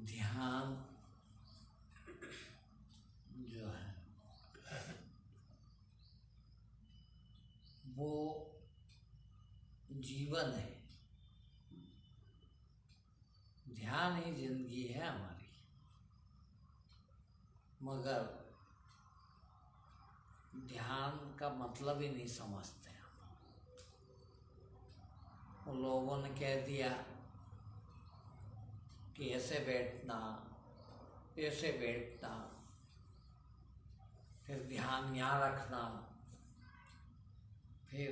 ध्यान जो है वो जीवन है, ध्यान ही जिंदगी है हमारी। मगर ध्यान का मतलब ही नहीं समझते। उन लोगों ने कह दिया कि ऐसे बैठना, ऐसे बैठना, फिर ध्यान यहाँ रखना, फिर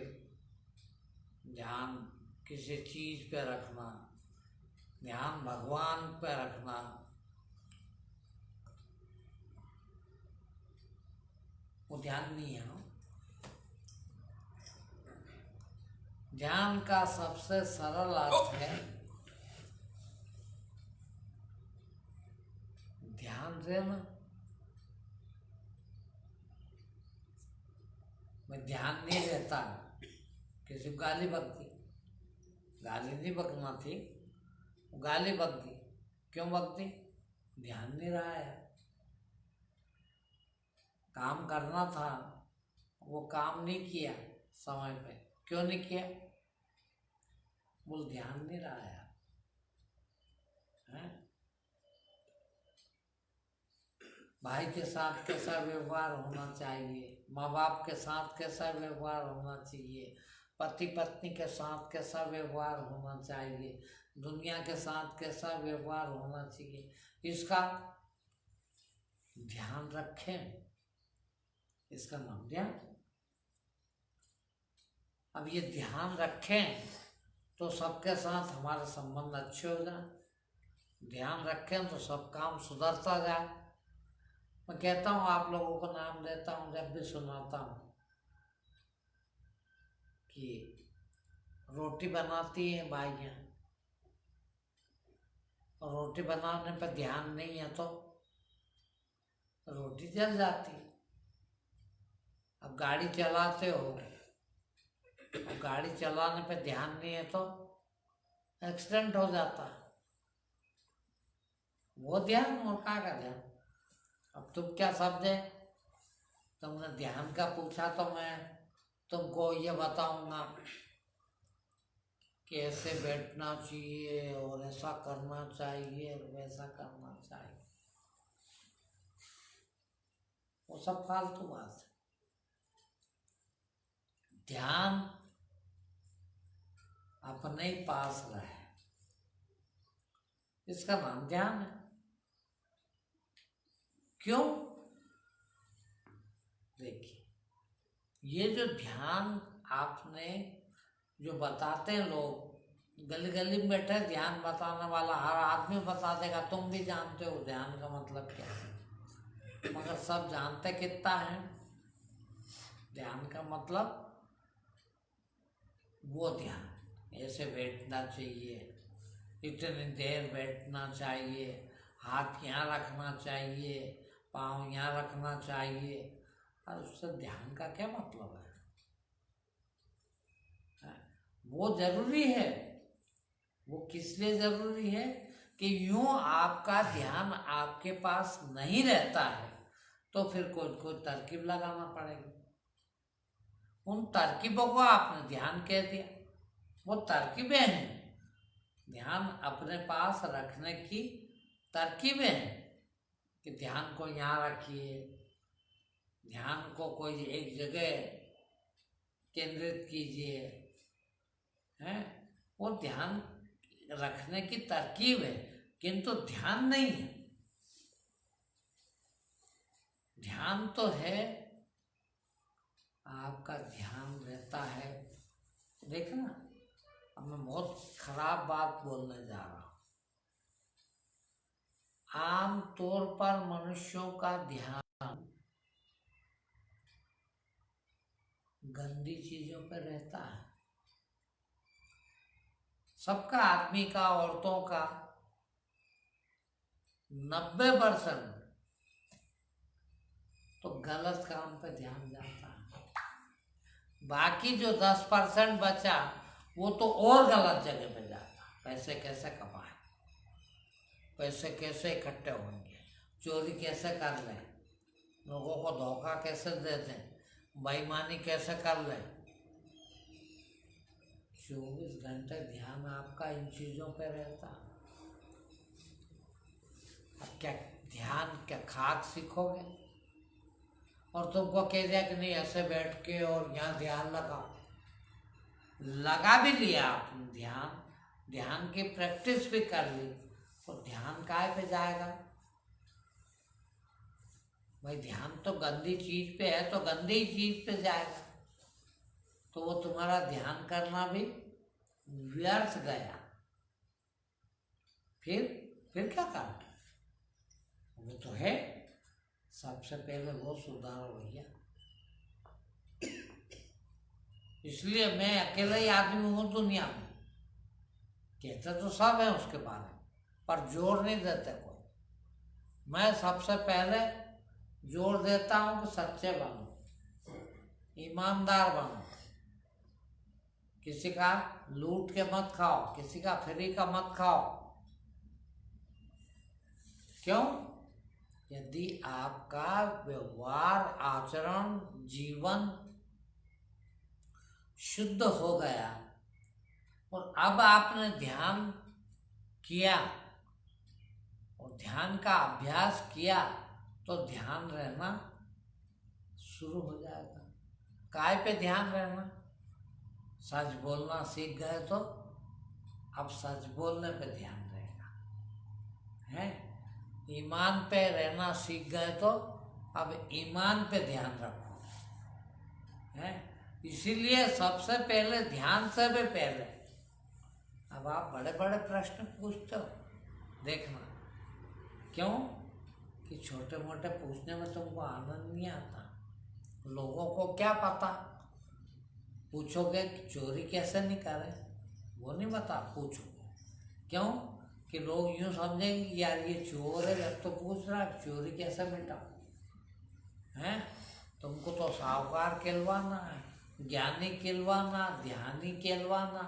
ध्यान किसी चीज पे रखना, ध्यान भगवान पे रखना। वो ध्यान नहीं है। ध्यान का सबसे सरल अर्थ है ध्यान देना। मैं ध्यान नहीं देता, किसी को गाली बक दी, गाली नहीं बकना थी, गाली बक दी। क्यों बक दी? ध्यान नहीं रहा है। काम करना था, वो काम नहीं किया समय पे। क्यों नहीं किया? बोल ध्यान नहीं रहा है। भाई के साथ कैसा व्यवहार होना चाहिए, माँ बाप के साथ कैसा व्यवहार होना चाहिए, पति पत्नी के साथ कैसा व्यवहार होना चाहिए, दुनिया के साथ कैसा व्यवहार होना चाहिए, इसका ध्यान रखें। इसका नाम ध्यान। अब ये ध्यान रखें तो सबके साथ हमारे संबंध अच्छे हो जाए, ध्यान रखें तो सब काम सुधरता जाए। मैं कहता हूँ, आप लोगों को नाम देता हूँ, जब भी सुनाता हूँ कि रोटी बनाती हैं बाइयाँ, और रोटी बनाने पर ध्यान नहीं है तो रोटी जल जाती। अब गाड़ी चलाते हो, अब गाड़ी चलाने पे ध्यान नहीं है तो एक्सीडेंट हो जाता है। वो ध्यान और का ध्यान। अब तुम क्या समझे? तुमने ध्यान का पूछा तो मैं तुमको ये बताऊंगा कि ऐसे बैठना चाहिए और ऐसा करना चाहिए और वैसा करना चाहिए। वो सब फालतू बात है। ध्यान अपने ही पास रहे, इसका नाम ध्यान है। क्यों? देखिए, ये जो ध्यान आपने जो बताते हैं लोग, गली गली में बैठे ध्यान बताने वाला हर आदमी बता देगा। तुम भी जानते हो ध्यान का मतलब क्या है, मगर सब जानते कितना है? ध्यान का मतलब वो ध्यान, ऐसे बैठना चाहिए, इतनी देर बैठना चाहिए, हाथ यहाँ रखना चाहिए, पाँव यहाँ रखना चाहिए। और उससे ध्यान का क्या मतलब है? वो जरूरी है। वो किस लिए जरूरी है? कि यूं आपका ध्यान आपके पास नहीं रहता है तो फिर कोई तरकीब लगाना पड़ेगी। उन तरकीबों को आपने ध्यान कह दिया, वो तरकीबें हैं। ध्यान अपने पास रखने की तरकीबें हैं कि ध्यान को यहाँ रखिए, ध्यान को कोई एक जगह केंद्रित कीजिए, हैं? वो ध्यान रखने की तरकीब है, किंतु ध्यान नहीं है। ध्यान तो है, आपका ध्यान रहता है। देखना, अब मैं बहुत खराब बात बोलने जा रहा हूं। आम तौर पर मनुष्यों का ध्यान गंदी चीजों पर रहता है। सबका, आदमी का, औरतों का 90% तो गलत काम पे ध्यान जाता है। बाकी जो 10% बचा वो तो और गलत जगह पे जाता है। पैसे कैसे कमाए, पैसे कैसे इकट्ठे होंगे, चोरी कैसे कर लें, लोगों को धोखा कैसे दे दें, बेईमानी कैसे कर लें। 24 घंटे ध्यान आपका इन चीज़ों पे रहता। अब क्या ध्यान क्या खाक सीखोगे? और तुमको कह दिया कि नहीं ऐसे बैठ के और यहाँ ध्यान लगाओ, लगा भी लिया आपने ध्यान, ध्यान की प्रैक्टिस भी कर ली, तो ध्यान काहे पे जाएगा भाई? ध्यान तो गंदी चीज पे है, तो गंदी चीज पे जाएगा, तो वो तुम्हारा ध्यान करना भी व्यर्थ गया। फिर क्या करना? वो तो है, सबसे पहले वो सुधारो भैया। इसलिए मैं अकेला ही आदमी हूँ दुनिया में, कहते तो सब है उसके बारे में, पर जोर नहीं देते कोई। मैं सबसे पहले जोर देता हूँ कि सच्चे बनो, ईमानदार बनो, किसी का लूट के मत खाओ, किसी का फ्री का मत खाओ। क्यों? यदि आपका व्यवहार, आचरण, जीवन शुद्ध हो गया और अब आपने ध्यान किया और ध्यान का अभ्यास किया, तो ध्यान रहना शुरू हो जाएगा। काय पे ध्यान रहना? सच बोलना सीख गए तो अब सच बोलने पे ध्यान रहेगा, है? ईमान पे रहना सीख गए तो अब ईमान पे ध्यान रखो, है? इसीलिए सबसे पहले ध्यान से भी पहले। अब आप बड़े बड़े प्रश्न पूछते हो, देखना क्यों कि छोटे मोटे पूछने में तुमको आनंद नहीं आता। लोगों को क्या पता, पूछोगे कि चोरी कैसे नहीं करे, वो नहीं बता, पूछो क्यों कि लोग यूं समझेंगे यार ये चोर है, जब तो पूछ रहा है चोरी कैसे मिटाओ, हैं? तुमको तो साहूकार कहलवाना है, ज्ञानी कहलवाना, ध्यानी कहलवाना,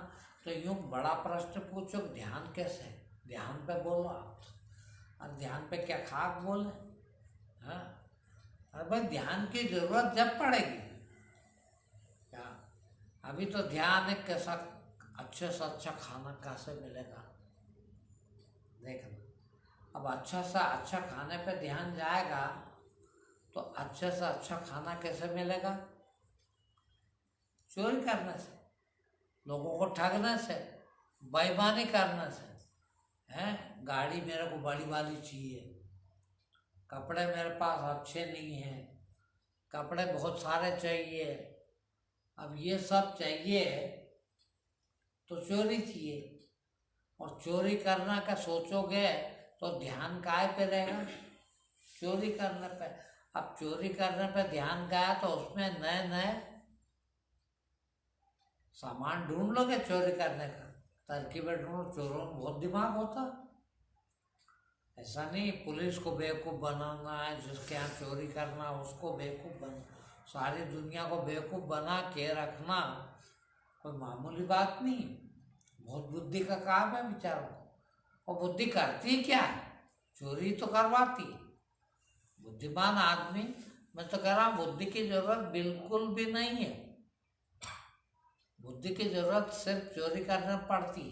तो यूं बड़ा प्रश्न पूछो ध्यान कैसे? ध्यान पे बोलो आप, और ध्यान पे क्या खाक बोले? हाँ, अरे भाई ध्यान की जरूरत जब पड़ेगी क्या? अभी तो ध्यान है कैसा अच्छे से अच्छा खाना कैसे मिलेगा, देखना। अब अच्छा सा अच्छा खाने पे ध्यान जाएगा तो अच्छे से अच्छा खाना कैसे मिलेगा? चोरी करने से, लोगों को ठगने से, बेईमानी करने से, हैं? गाड़ी मेरे को बड़ी वाली चाहिए, कपड़े मेरे पास अच्छे नहीं हैं, कपड़े बहुत सारे चाहिए, अब ये सब चाहिए तो चोरी चाहिए, और चोरी करना का सोचोगे तो ध्यान काय पे रहेगा? चोरी करने पे। अब चोरी करने पे ध्यान गया तो उसमें नए नए सामान ढूंढ लोगे चोरी करने का, तरकीबें ढूंढो। चोरों में बहुत दिमाग होता, ऐसा नहीं पुलिस को बेवकूफ़ बनाना है, जिसके यहाँ चोरी करना उसको बेवकूफ़ बना, सारी दुनिया को बेवकूफ़ बना के रखना कोई मामूली बात नहीं, बहुत बुद्धि का काम है बेचारों। और बुद्धि करती क्या है? चोरी तो करवाती। बुद्धिमान आदमी, मैं तो कह रहा हूँ बुद्धि की जरूरत बिल्कुल भी नहीं है। बुद्धि की जरूरत सिर्फ चोरी करने पड़ती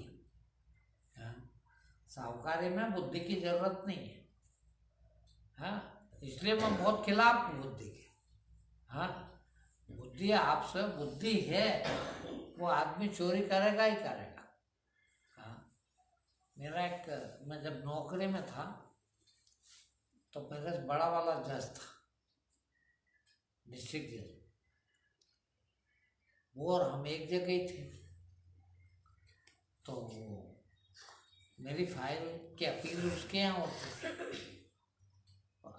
है, साहूकारी में बुद्धि की जरूरत नहीं है। हाँ, इसलिए मैं बहुत खिलाफ हूँ बुद्धि के। हाँ, बुद्धि आपसे बुद्धि है, वो आदमी चोरी करेगा ही करेगा। हाँ, मेरा एक, मैं जब नौकरी में था तो मेरे बड़ा वाला जज था, डिस्ट्रिक्ट जज, वो और हम एक जगह ही थे। तो मेरी फाइल की अपील उसके यहाँ होती,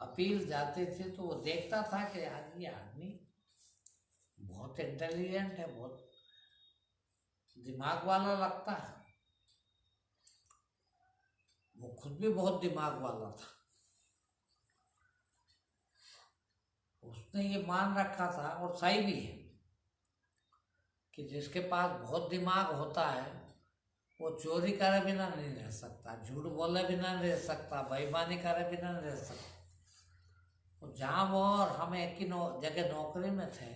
अपील जाते थे तो वो देखता था कि यार ये आदमी बहुत इंटेलिजेंट है, बहुत दिमाग वाला लगता है। वो खुद भी बहुत दिमाग वाला था। उसने ये मान रखा था, और सही भी है, कि जिसके पास बहुत दिमाग होता है वो चोरी करे बिना नहीं रह सकता, झूठ बोले बिना नहीं रह सकता, बेईमानी करे बिना नहीं रह सकता। तो जहाँ वो और हम एक ही जगह नौकरी में थे,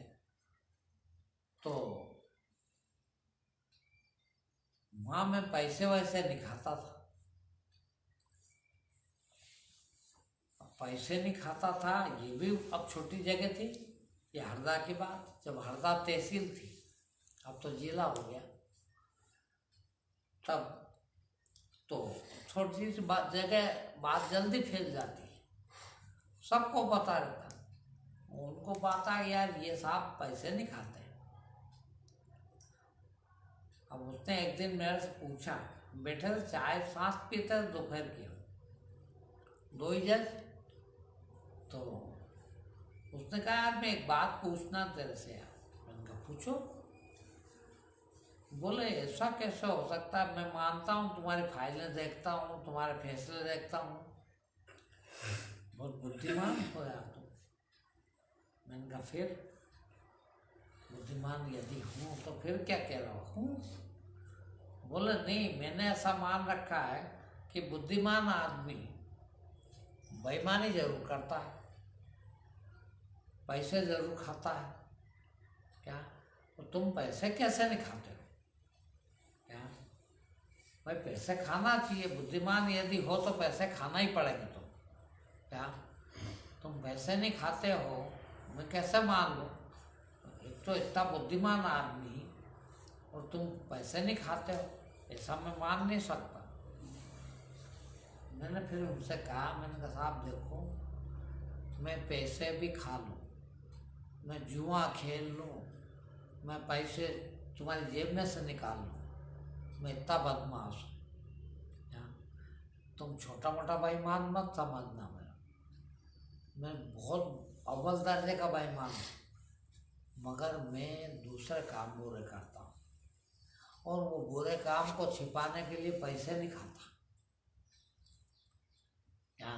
तो वहाँ मैं पैसे वैसे नहीं खाता था। पैसे नहीं खाता था, ये भी अब छोटी जगह थी। ये हरदा की बात, जब हरदा तहसील थी, अब तो जिला हो गया। तब तो थोड़ी सी बात जगह बात जल्दी फैल जाती है, सबको पता रहता। उनको पता यार ये साहब पैसे नहीं खाते। अब उसने एक दिन मेरे से पूछा, बेटे चाय सांस पीते दोपहर की 2 ही जज। तो उसने कहा यार मैं एक बात पूछना तेरे से यार। मैंने कहा पूछो। बोले ऐसा कैसे हो सकता है, मैं मानता हूँ तुम्हारी फाइलें देखता हूँ, तुम्हारे फैसले देखता हूँ, बहुत बुद्धिमान हो यार तुम। मैंने कहा फिर बुद्धिमान यदि हूँ तो फिर क्या कह रहा हूँ। बोले नहीं, मैंने ऐसा मान रखा है कि बुद्धिमान आदमी बेईमानी जरूर करता है, पैसे जरूर खाता है। क्या तो तुम पैसे कैसे नहीं खाते हो? क्या भाई पैसे खाना चाहिए, बुद्धिमान यदि हो तो पैसे खाना ही पड़ेगा। तुम क्या तुम पैसे नहीं खाते हो, मैं कैसे मान लूँ? एक तो इतना बुद्धिमान आदमी और तुम पैसे नहीं खाते हो, ऐसा मैं मान नहीं सकता। मैंने फिर उनसे कहा, मैंने कहा साहब देखो, मैं पैसे भी खा लूँ, मैं जुआ खेल लूँ, मैं पैसे तुम्हारी जेब में से निकाल लूँ, मैं इतना बदमाश हूँ। तुम छोटा मोटा बेईमान मत समझना। मैं बहुत अव्वल दर्जे का बेईमान हूँ, मगर मैं दूसरे काम बुरे करता हूँ, और वो बुरे काम को छिपाने के लिए पैसे नहीं खाता। क्या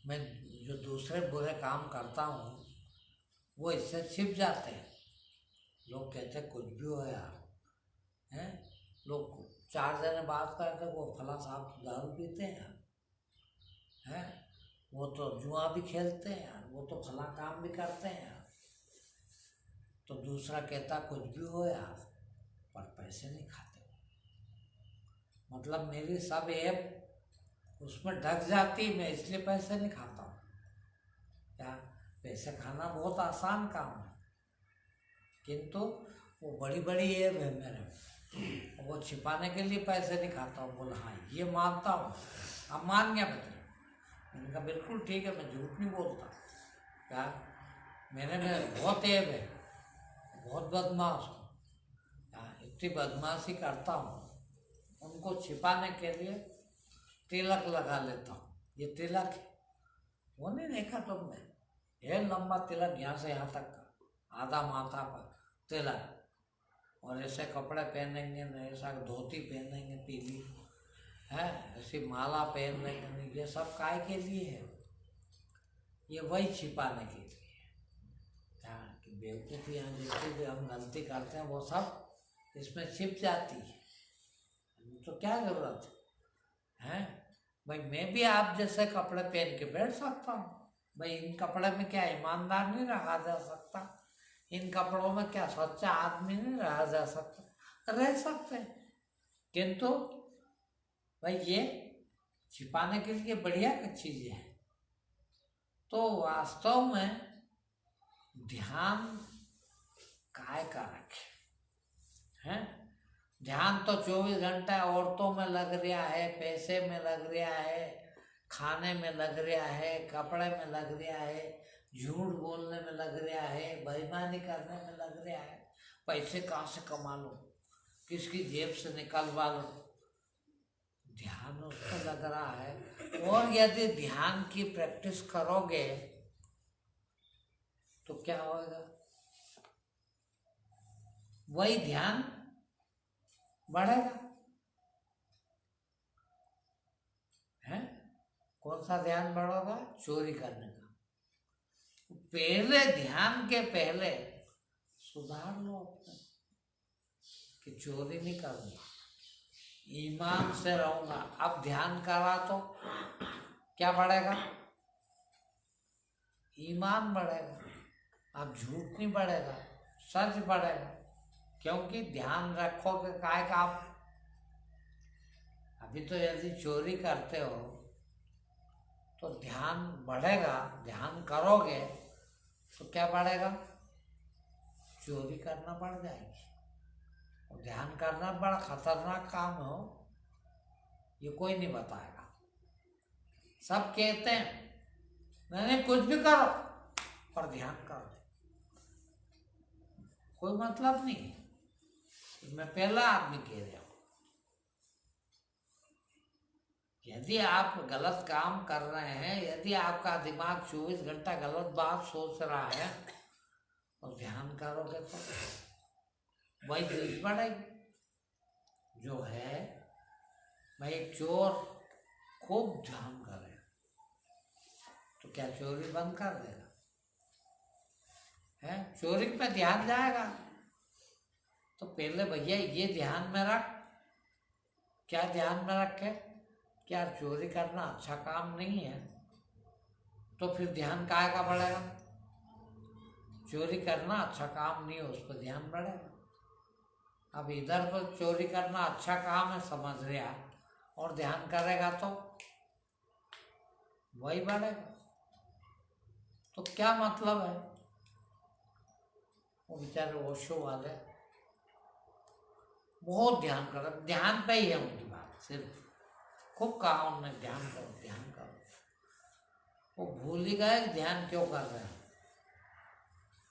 मैं जो दूसरे बुरे काम करता हूँ वो इससे छिप जाते हैं। लोग कहते हैं कुछ भी हो यार, हैं लोग 4 जने बात करते, वो फला साहब दारू पीते हैं, हैं वो तो जुआ भी खेलते हैं यार, वो तो फला काम भी करते हैं यार। तो दूसरा कहता कुछ भी हो यार, पर पैसे नहीं खाते। मतलब मेरी सब ऐप उसमें ढक जाती, मैं इसलिए पैसे नहीं खाता हूँ। क्या पैसे खाना बहुत आसान काम है, किंतु वो बड़ी बड़ी ऐप है मेरे, वो छिपाने के लिए पैसे नहीं खाता हूँ। बोला हाँ ये मानता हूँ। अब मान गया बेटा। मैंने कहा बिल्कुल ठीक है, मैं झूठ नहीं बोलता। क्या मेरे में बहुत ऐब है, बहुत बदमाश हूँ, इतनी बदमाशी करता हूँ, उनको छिपाने के लिए तिलक लगा लेता हूँ। ये तिलक है, वो नहीं देखा तुमने, ये लंबा तिलक यहाँ से यहाँ तक का, आधा माथा पर तिलक, और ऐसे कपड़े पहनेंगे न, ऐसा धोती पहनेंगे पीली है, ऐसी माला पहन लेंगे, ये सब काय के लिए है? ये वही छिपाने के लिए। क्या कि बेवकूफ़ी यहाँ जितनी भी हम गलती करते हैं वो सब इसमें छिप जाती है, तो क्या जरूरत है? भाई मैं भी आप जैसे कपड़े पहन के बैठ सकता हूँ। भाई इन कपड़े में क्या ईमानदार नहीं रहा जा सकता? इन कपड़ों में क्या सच्चा आदमी नहीं रहा जा सकता? रह सकते हैं, किंतु भाई ये छिपाने के लिए बढ़िया चीज़ें हैं। तो वास्तव में ध्यान काय का रखे हैं? ध्यान तो 24 घंटा औरतों में लग रहा है, पैसे में लग रहा है, खाने में लग रहा है, कपड़े में लग रहा है, झूठ बोलने में लग रहा है, बेईमानी करने में लग रहा है। पैसे कहाँ से कमा लो, किसकी जेब से निकलवा लो, ध्यान उस पर लग रहा है। और यदि ध्यान की प्रैक्टिस करोगे तो क्या होगा? वही ध्यान बढ़ेगा। है कौन सा ध्यान बढ़ेगा? चोरी करने का। पहले ध्यान के पहले सुधार लो अपने कि चोरी नहीं करनी, ईमान से रहूंगा। अब ध्यान करा तो क्या बढ़ेगा? ईमान बढ़ेगा। अब झूठ नहीं बढ़ेगा, सच बढ़ेगा, क्योंकि ध्यान रखोगे काय का आप। अभी तो यदि चोरी करते हो तो ध्यान बढ़ेगा, ध्यान करोगे तो क्या बढ़ेगा? चोरी करना पड़ जाएगी। और ध्यान करना बड़ा खतरनाक काम हो, ये कोई नहीं बताएगा। सब कहते हैं नहीं कुछ भी करो पर ध्यान करो, कोई मतलब नहीं। मैं पहला आदमी कह रहा हूं, यदि आप गलत काम कर रहे हैं, यदि आपका दिमाग 24 घंटा गलत बात सोच रहा है और ध्यान करोगे तो वही चीज बढ़ेगी। जो है भाई, एक चोर खूब ध्यान करे तो क्या चोरी बंद कर देगा? है चोरी पे ध्यान जाएगा। तो पहले भैया ये ध्यान में रख, क्या ध्यान में रखे कि यार चोरी करना अच्छा काम नहीं है, तो फिर ध्यान काहे का बढ़ेगा? चोरी करना अच्छा काम नहीं है, उस पर ध्यान बढ़ेगा। अब इधर तो चोरी करना अच्छा काम है समझ रहा, और ध्यान करेगा तो वही बढ़ेगा। तो क्या मतलब है? वो बेचारे ओशो वाले बहुत ध्यान कर, ध्यान पे ही है उनकी बात, सिर्फ खूब कहा उन्होंने ध्यान करो ध्यान करो। वो भूल ही गए ध्यान क्यों कर रहे हैं।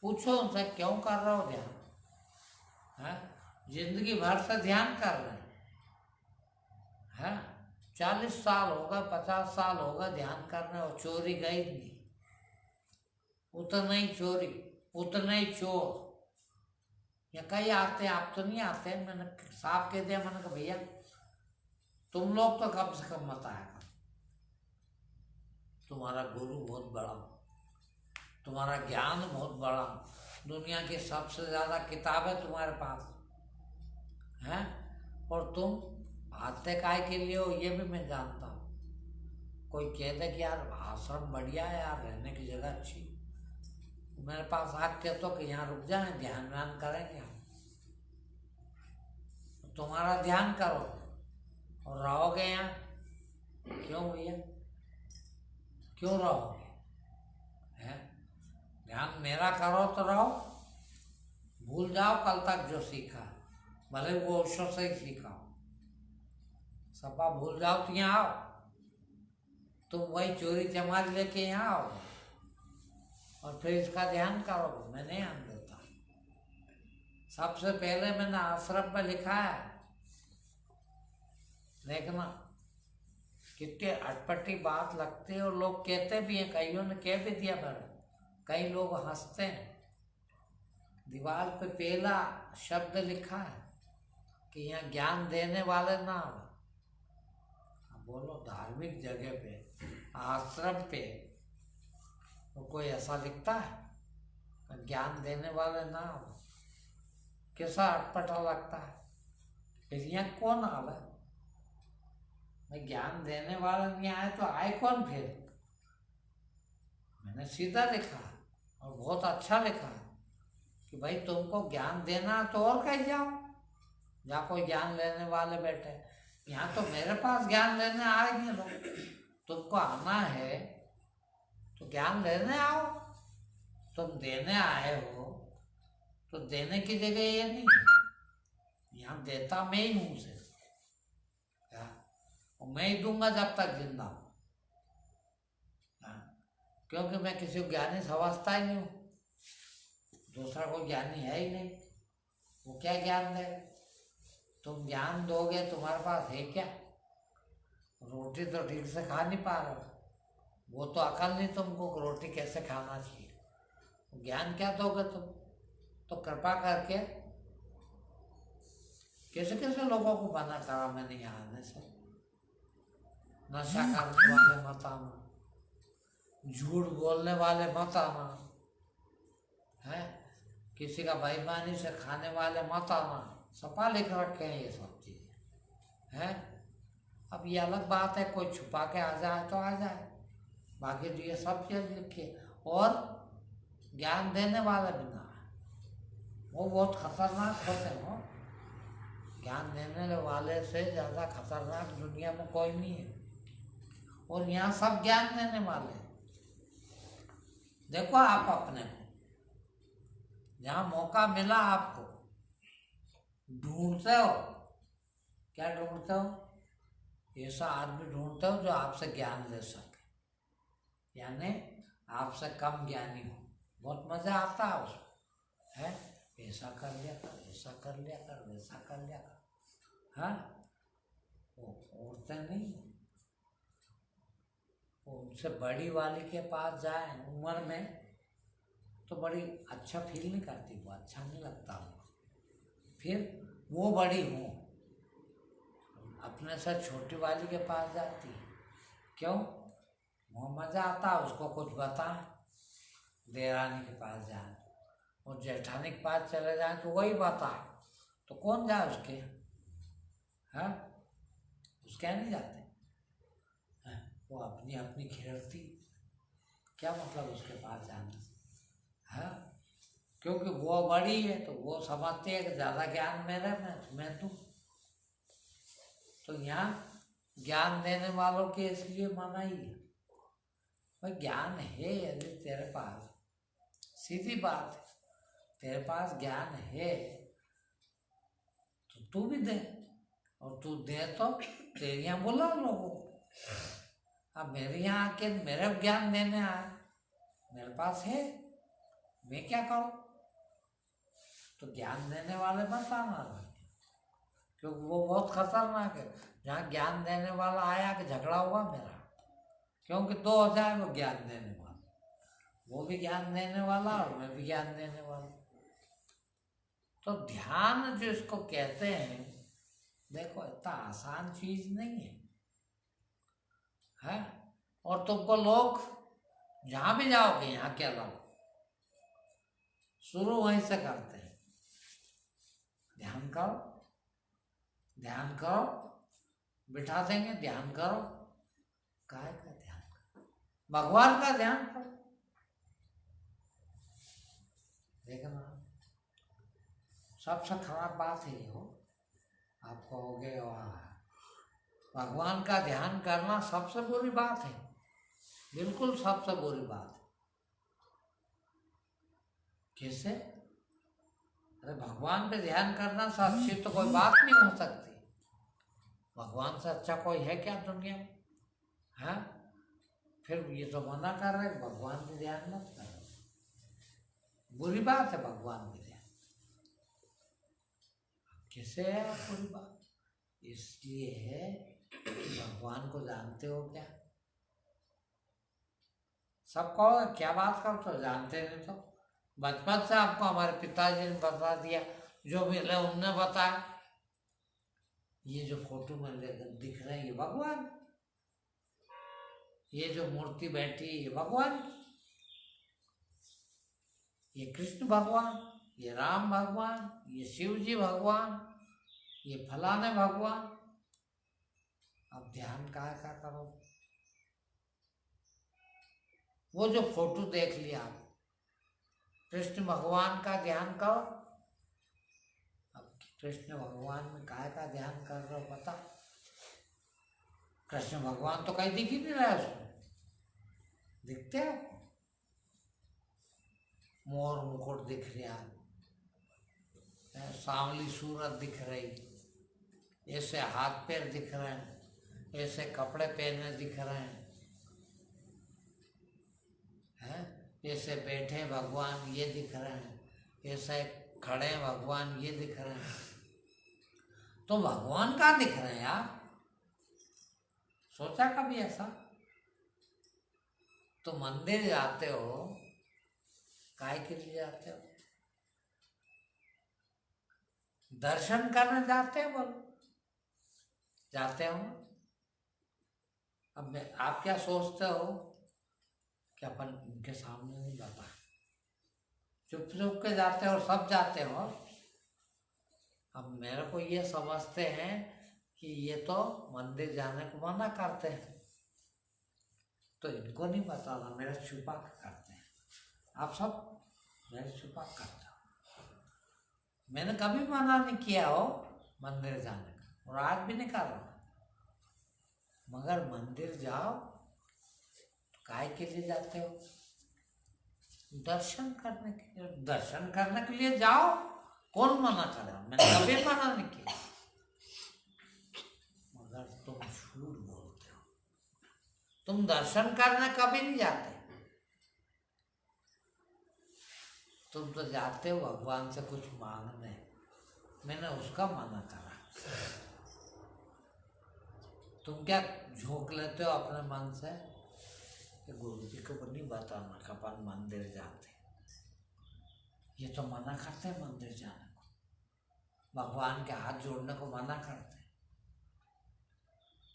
पूछो उनसे क्यों कर रहे हो ध्यान? है जिंदगी भर से ध्यान कर रहे हैं, 40 साल होगा 50 साल होगा ध्यान करने, और चोरी गई नहीं। उतना ही चोरी, उतना ही चोर। या कई आते, आप तो नहीं आते। मैंने साफ कह दिया, मैंने कहा भैया तुम लोग तो कम से कम मत आया करो, तुम्हारा गुरु बहुत बड़ा, तुम्हारा ज्ञान बहुत बड़ा, दुनिया की सबसे ज्यादा किताबें तुम्हारे पास हैं, और तुम आते काय के लिए हो ये भी मैं जानता हूँ। कोई कह दे कि यार आश्रम बढ़िया है यार, रहने की जगह अच्छी, मेरे पास आके तो कि यहाँ रुक जाए, ध्यान व्यान करेंगे हम। तुम्हारा ध्यान करो और रहोगे यहाँ। क्यों भैया, क्यों रहोगे? है ध्यान मेरा करो तो रहो, भूल जाओ कल तक जो सीखा, भले वो ओशो से ही सीखा हो, सपा भूल जाओ तो यहाँ आओ, तुम वही चोरी चमारी लेके यहाँ आओ और फिर इसका ध्यान करोगे। मैं नहीं आन देता। सबसे पहले मैंने आश्रम में लिखा है, देखना कितनी अटपटी बात लगती है, और लोग कहते भी हैं, कईयों ने कह भी दिया मेरे, कई लोग हंसते हैं। दीवार पे पहला शब्द लिखा है कि यहाँ ज्ञान देने वाले ना हो। बोलो धार्मिक जगह पे, आश्रम पे तो कोई ऐसा लिखता है ज्ञान देने वाले ना हो? कैसा अटपटा लगता है। फिर यहाँ कौन आवे? मैं ज्ञान देने वाला नहीं आए तो आए कौन फिर? मैंने सीधा लिखा और बहुत अच्छा लिखा कि भाई तुमको ज्ञान देना तो और कहीं जाओ, जहाँ कोई ज्ञान लेने वाले बैठे। यहाँ तो मेरे पास ज्ञान लेने आएंगे लोग, तुमको आना है तो ज्ञान लेने आओ। तुम देने आए हो तो देने की जगह ये नहीं, यहाँ देता मैं ही हूँ सिर्फ, और मैं ही दूंगा जब तक जिंदा हूँ। क्योंकि मैं किसी को ज्ञानी समझता ही नहीं हूँ, दूसरा कोई ज्ञानी है ही नहीं, वो क्या ज्ञान दे। तुम ज्ञान दोगे, तुम्हारे पास है क्या? रोटी तो ठीक से खा नहीं पा रहे हो, वो तो अकल नहीं तुमको रोटी कैसे खाना चाहिए। ज्ञान क्या दोगे तुम? तो कृपा करके कैसे कैसे लोगों को मना करा मैंने यहाँ आने से। नशा करने वाले मत आना, झूठ बोलने वाले मत आना, है किसी का बेईमानी से खाने वाले मत आना। सपा लिख रखे हैं ये सब चीजें, है। अब ये अलग बात है, कोई छुपा के आ जाए तो आ जाए, बाकी तो ये सब चीज लिखी है। और ज्ञान देने वाला भी ना है, वो बहुत खतरनाक होते हैं। वो ज्ञान देने वाले से ज़्यादा खतरनाक दुनिया में कोई नहीं है। और यहाँ सब ज्ञान देने वाले हैं। देखो आप अपने को, जहाँ मौका मिला आपको ढूंढते हो। क्या ढूंढते हो? ऐसा आदमी ढूंढते हो जो आपसे ज्ञान ले सके, यानी आपसे कम ज्ञानी हो। बहुत मजा आता है उसको, है ऐसा कर लिया कर, ऐसा कर लिया कर, वैसा कर लिया कर। हाँ, वो औरतें नहीं, वो उनसे बड़ी वाली के पास जाए उम्र में तो बड़ी अच्छा फील नहीं करती, वो अच्छा नहीं लगता वो। फिर वो बड़ी हो, अपने से छोटी वाली के पास जाती है, क्यों? वो मजा आता है उसको कुछ बताए। देरानी के पास जाए और जेठानी के पास चले जाए तो वही बताए, तो कौन जाए उसके? है उसके नहीं जाते हैं? वो अपनी अपनी खेलती, क्या मतलब उसके पास जाने से? है क्योंकि वो बड़ी है तो वो समझती है कि ज़्यादा ज्ञान मेरे में, मैं दूँ। तो यहाँ ज्ञान देने वालों के इसलिए मना ही है। भाई ज्ञान है यदि तेरे पास, सीधी बात है, तेरे पास ज्ञान है तो तू भी दे, और तू दे तो तेरे यहाँ बुला लोगों को। अब मेरे यहाँ आके मेरे ज्ञान देने आए, मेरे पास है, मैं क्या करूँ? तो ज्ञान देने वाले मत आना, क्योंकि वो बहुत खतरनाक है। जहाँ ज्ञान देने वाला आया कि झगड़ा हुआ मेरा, क्योंकि दो हो जाए वो ज्ञान देने वाला, वो भी ज्ञान देने वाला और मैं भी ज्ञान देने वाला। तो ध्यान जो इसको कहते हैं, देखो इतना आसान चीज नहीं है। और तुमको लोग जहां भी जाओगे, यहाँ के अलावा शुरू वहीं से करते हैं, ध्यान करो ध्यान करो, बिठा देंगे ध्यान करो। काय का ध्यान करो? भगवान का ध्यान करो। देखना, सबसे खराब बात है ये हो, आप कहोगे भगवान का ध्यान करना सबसे बुरी बात है, बिल्कुल सबसे बुरी बात है। कैसे? अरे भगवान पे ध्यान करना से अच्छी तो कोई बात नहीं हो सकती। भगवान से अच्छा कोई है क्या दुनिया में? हाँ, फिर ये तो मना कर रहे भगवान पे ध्यान मत करो, बुरी बात है भगवान पे ध्यान। कैसे है बुरी बात? इसलिए है भगवान को जानते हो क्या? सब कहो क्या बात करते हो, जानते नहीं तो। बचपन से आपको हमारे पिताजी ने बता दिया, जो मिले उनने बताया। ये जो फोटो में दिख रहे हैं ये भगवान, ये जो मूर्ति बैठी है ये भगवान, ये कृष्ण भगवान, ये राम भगवान, ये शिव जी भगवान, ये फलाने भगवान। अब ध्यान का करो? वो जो फोटो देख लिया आप, कृष्ण भगवान का ध्यान करो। अब कृष्ण भगवान में काय का ध्यान कर रहे हो पता? कृष्ण भगवान तो कहीं दिख ही नहीं रहा उसमें, दिखते हैं आपको? मोर मुकुट दिख रहा, सांवली सूरत दिख रही, ऐसे हाथ पैर दिख रहे हैं, ऐसे कपड़े पहने दिख रहे हैं, ऐसे बैठे भगवान ये दिख रहे हैं, ऐसे खड़े भगवान ये दिख रहे हैं। तो भगवान कहाँ दिख रहे हैं यार? सोचा कभी ऐसा? तो मंदिर जाते हो, काय के लिए जाते हो? दर्शन करने जाते हो, बोलो जाते हो। अब आप क्या सोचते हो कि अपन उनके सामने नहीं जाता, चुप चुप के जाते हो और सब जाते हो। अब मेरे को ये समझते हैं कि ये तो मंदिर जाने को मना करते हैं, तो इनको नहीं बताना, मेरा छुपा के करते हैं। आप सब मेरे छुपा करते हो। मैंने कभी मना नहीं किया हो मंदिर जाने का, और आज भी नहीं कर रहा। मगर मंदिर जाओ तो काय के लिए जाते हो? दर्शन करने के लिए। दर्शन करने के लिए जाओ, कौन मना कर रहा? मैंने कभी मना नहीं किया। मगर तुम झूठ बोलते हो, तुम दर्शन करने कभी नहीं जाते। तुम तो जाते हो भगवान से कुछ मांगने, मैंने उसका मना करा। तुम क्या झोंक लेते हो अपने मन से कि गुरु जी को नहीं बताना कि अपन मंदिर जाते, ये तो मना करते हैं मंदिर जाने को, भगवान के हाथ जोड़ने को मना करते हैं।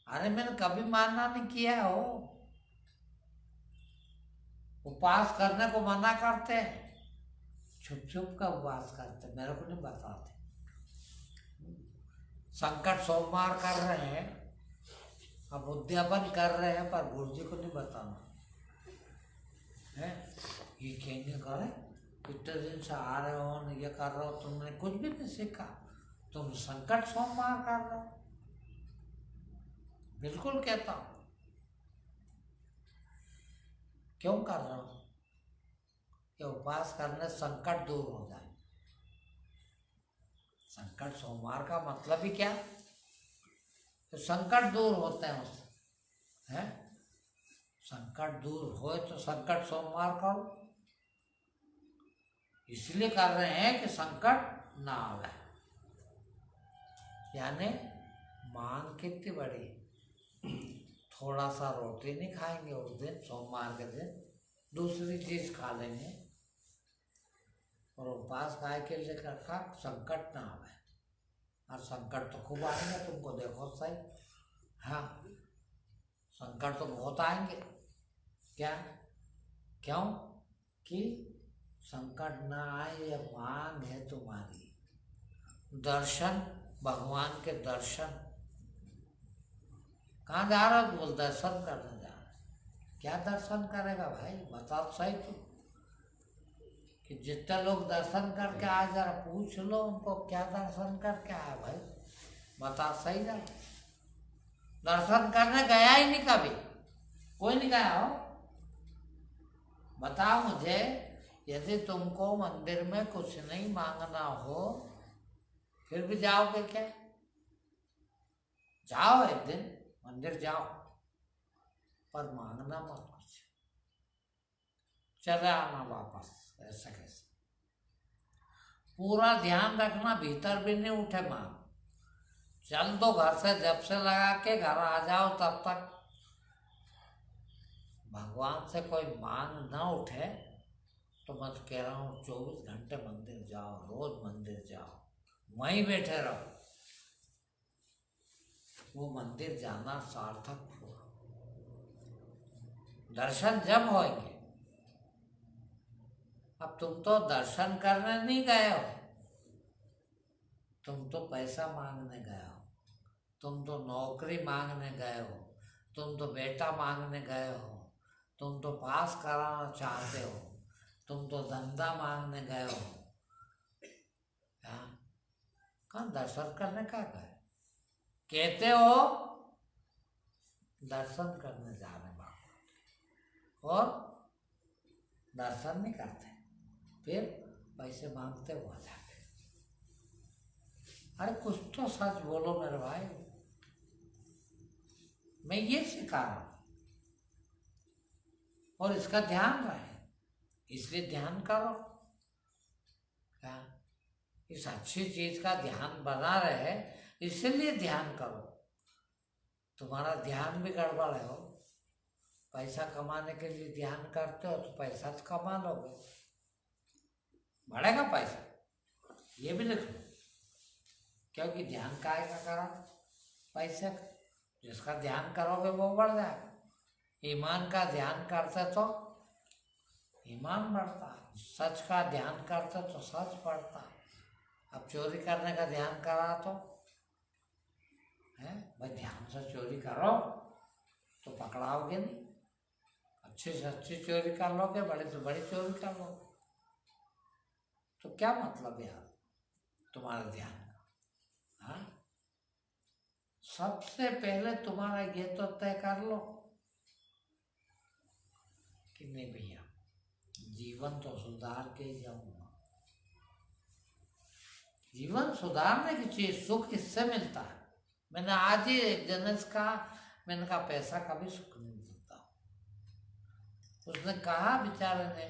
अरे मैंने कभी माना नहीं किया हो। उपवास करने को मना करते हैं, छुप छुप का उपवास करते, मेरे को नहीं बताते। संकट सोमवार कर रहे हैं, अब उद्यापन कर रहे हैं, पर गुरु जी को नहीं बताना है। ये कहेंगे करे इतने दिन से आ रहे हो, ये कर रहे हो, तुमने कुछ भी नहीं सीखा, तुम संकट सोमवार कर रहे हो। बिल्कुल कहता हूं, क्यों कर रहे हो? कि उपवास करने संकट दूर हो जाए। संकट सोमवार का मतलब ही क्या? तो संकट दूर होते हैं उससे, है? संकट दूर हो तो संकट सोमवार करो। इसलिए कर रहे हैं कि संकट ना आवे। यानी मांग कितनी बड़ी, थोड़ा सा रोटी नहीं खाएंगे उस दिन, सोमवार के दिन दूसरी चीज खा लेंगे, और उपवास खाए के लिए रखा संकट ना आवे। और संकट तो खूब आएंगे, तुमको देखो सही। हाँ, संकट तो बहुत आएंगे। क्या? क्यों? कि संकट ना आए ये मांग है तुम्हारी। दर्शन, भगवान के दर्शन। कहाँ जा रहा हो? बोल दर्शन करने जा रहा है। क्या दर्शन करेगा भाई, बताओ सही तू। कि जितने लोग दर्शन करके आए, जरा पूछ लो उनको क्या दर्शन करके आए भाई, बता सही जा। दर्शन करने गया ही नहीं कभी, कोई नहीं गया हो। बताओ मुझे, यदि तुमको मंदिर में कुछ नहीं मांगना हो, फिर भी जाओगे क्या? जाओ एक दिन मंदिर जाओ, पर मांगना मत कुछ, चले आना वापस। ऐसा कैसे? पूरा ध्यान रखना भीतर भी नहीं उठे मांग। चल दो घर से, जब से लगा के घर आ जाओ तब तक भगवान से कोई मांग ना उठे तो मैं तो कह रहा हूँ 24 घंटे मंदिर जाओ, रोज मंदिर जाओ, वहीं बैठे रहो। वो मंदिर जाना सार्थक हुआ। दर्शन जब होंगे। अब तुम तो दर्शन करने नहीं गए हो, तुम तो पैसा मांगने गए हो, तुम तो नौकरी मांगने गए हो, तुम तो बेटा मांगने गए हो, तुम तो पास कराना चाहते हो, तुम तो धंधा मांगने गए हो। कहाँ दर्शन करने का गए? कहते हो दर्शन करने जा रहे बाबा, और दर्शन नहीं करते, फिर पैसे मांगते हो जाके। अरे कुछ तो सच बोलो मेरे भाई, मैं ये सिखा रहा हूं, और इसका ध्यान रहे, इसलिए ध्यान करो। क्या? इस अच्छी चीज का ध्यान बना रहे, इसलिए ध्यान करो। तुम्हारा ध्यान भी गड़बड़ है हो, पैसा कमाने के लिए ध्यान करते हो तो पैसा तो कमा लोगे, बढ़ेगा पैसा, ये भी लिख लो। क्योंकि ध्यान काहे का करा? पैसे का। जिसका ध्यान करोगे वो बढ़ जाएगा। ईमान का ध्यान करते तो ईमान बढ़ता, सच का ध्यान करते तो सच बढ़ता। अब चोरी करने का ध्यान करा तो है भाई, ध्यान से चोरी करो तो पकड़ाओगे नहीं, अच्छी से अच्छी चोरी कर लोगे, बड़ी से बड़ी चोरी कर लोगे, तो क्या मतलब यार तुम्हारे ध्यान का? हाँ, सबसे पहले तुम्हारा ये तो तय कर लो कि नहीं भैया, जीवन तो सुधार के ही जाऊंगा। जीवन सुधारने की चीज सुख इससे मिलता है। मैंने आज ही एक जन से कहा, मैंने कहा पैसा कभी सुख नहीं देता। उसने कहा बेचारे ने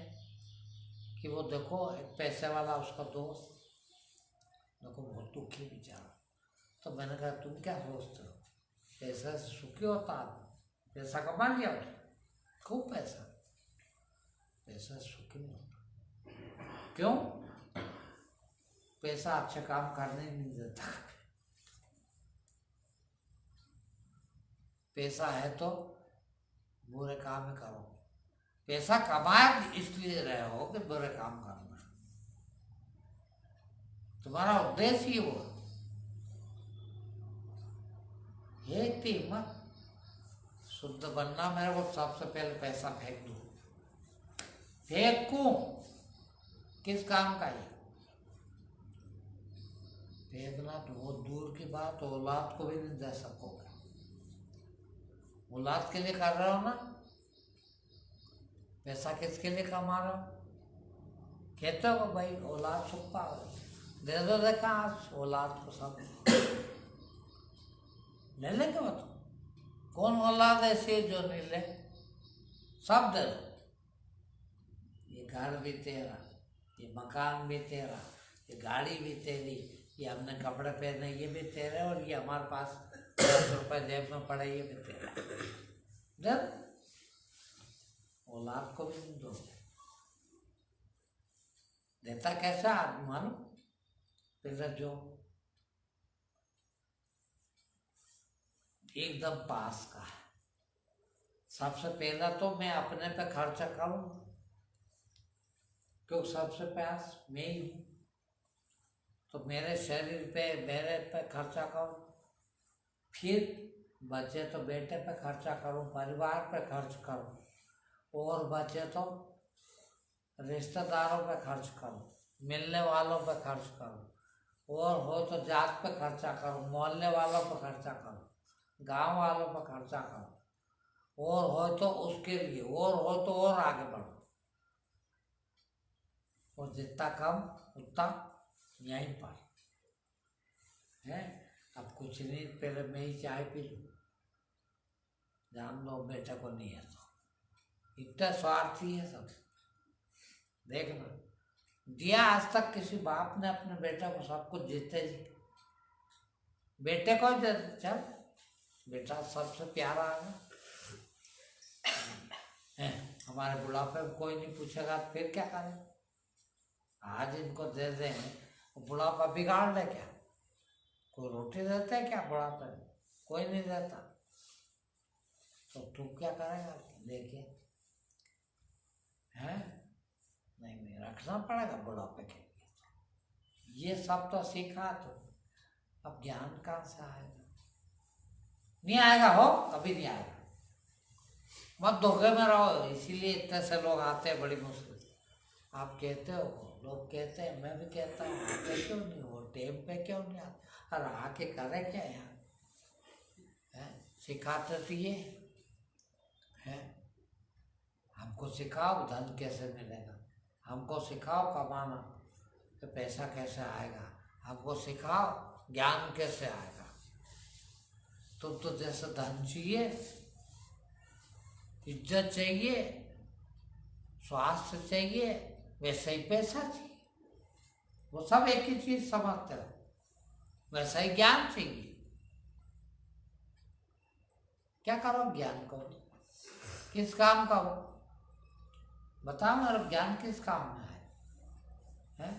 कि वो देखो एक पैसे वाला उसका दोस्त, देखो बहुत दुखी बेचारा। तो मैंने कहा तुम क्या सोचते हो, पैसा से सुखी होता आदमी? पैसा कमा लिया उसने, खूब पैसा, पैसा सुखी नहीं होता। क्यों? पैसा अच्छे काम करने नहीं देता। पैसा है तो बुरे काम ही करो। पैसा कमाए इसलिए रहे हो कि बुरे काम करना, तुम्हारा उद्देश्य ही वो एक थी हिम्मत शुद्ध बनना। मेरे को सबसे पहले पैसा फेंक दो, फेंकूं किस काम का? ये फेंकना तो बहुत दूर की बात, औलाद को भी नहीं दे सकोगे। औलाद के लिए कर रहे हो ना, पैसा किसके लिए कमा रहे हो? कहते हो भाई औलाद सुख पाओ, दे दो, देखा आज औलाद को सब ले लेंगे। वो तो कौन औलाद ऐसी है जो नहीं ले, सब दे दो। ये घर भी तेरा, ये मकान भी तेरा, ये गाड़ी भी तेरी, ये हमने कपड़े पहने ये भी तेरे, और ये हमारे पास 10 रुपए जेब में पड़े ये भी तेरा। जब औलाद को भी नहीं दो, देता कैसा आदमी मालूम? पहले जो एकदम पास का है, सबसे पहला तो मैं अपने पे खर्चा करूं, क्योंकि सबसे पास मैं ही हूं। तो मेरे शरीर पे, मेरे पे खर्चा करूं, फिर बचे तो बेटे पे खर्चा करूं, परिवार पे खर्च करूं, और बचे तो रिश्तेदारों पे खर्च करूं, मिलने वालों पे खर्च करूं, और हो तो जात पे खर्चा करूं, मोहल्ले वालों पे खर्चा करूं, गांव वालों पर खर्चा करो, और हो तो उसके लिए, और हो तो और आगे बढ़ो, और जितना कम उतना यहीं पर है। अब कुछ नहीं, पहले मैं ही चाय पी लूँ, जान लो बेटे को नहीं है तो, इतना स्वार्थी है सब। देखना, दिया आज तक किसी बाप ने अपने बेटे को सब कुछ जीते जी, बेटे को चल बेटा सबसे प्यारा है, हमारे बुढ़ापे में कोई नहीं पूछेगा फिर क्या करें? आज इनको दे दें, बुढ़ापा बिगाड़ ले क्या? कोई रोटी देता है क्या बुढ़ापे में? कोई नहीं देता। तो तू क्या करेगा लेके? हैं? नहीं, रखना पड़ेगा बुढ़ापे के लिए। ये सब तो सीखा, तो अब ज्ञान कहाँ से आएगा? नहीं आएगा, हो कभी नहीं आएगा। मत धोखे में रहो, इसीलिए इतने से लोग आते हैं बड़ी मुश्किल से। आप कहते हो, लोग कहते हैं, मैं भी कहता हूँ, आते क्यों नहीं हो, टेम पे क्यों नहीं आते? अरे आके करे क्या यार? है सिखाते तो ये है, हमको सिखाओ धन कैसे मिलेगा, हमको सिखाओ कमाना तो पैसा कैसे आएगा, हमको सिखाओ ज्ञान कैसे आएगा। तुम तो जैसे धन चाहिए, इज्जत चाहिए, स्वास्थ्य चाहिए, वैसे ही पैसा चाहिए, वो सब एक ही चीज समझते हो, वैसा ही ज्ञान चाहिए। क्या करो ज्ञान को, किस काम का हो बताओ मेरे, ज्ञान किस काम में है?